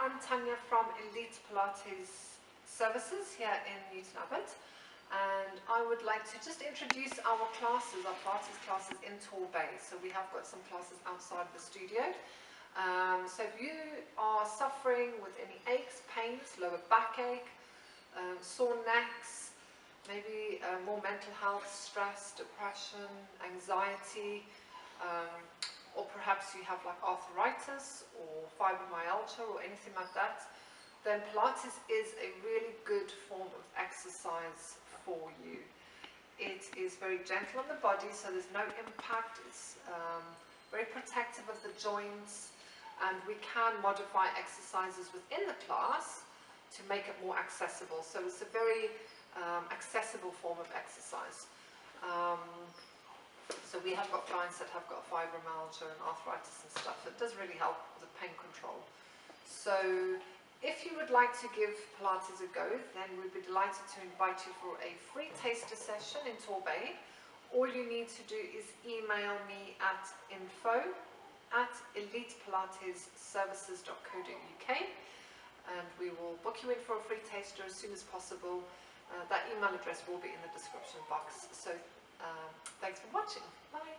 I'm Tanja from Elite Pilates Services here in Newton Abbot, and I would like to just introduce our classes, our Pilates classes in Torquay. So we have got some classes outside the studio. So if you are suffering with any aches, pains, lower backache, sore necks, maybe more mental health, stress, depression, anxiety, or perhaps you have like arthritis or fibromyalgia or anything like that, then Pilates is a really good form of exercise for you. It is very gentle on the body, so there's no impact. It's very protective of the joints, and we can modify exercises within the class to make it more accessible. So it's a very accessible form of exercise. So we have got clients that have got fibromyalgia and arthritis and stuff. It does really help with the pain control. So if you would like to give Pilates a go, then we'd be delighted to invite you for a free taster session in Torquay. All you need to do is email me at info@elitepilatesservices.co.uk, and we will book you in for a free taster as soon as possible. That email address will be in the description box. So thanks for watching. Bye.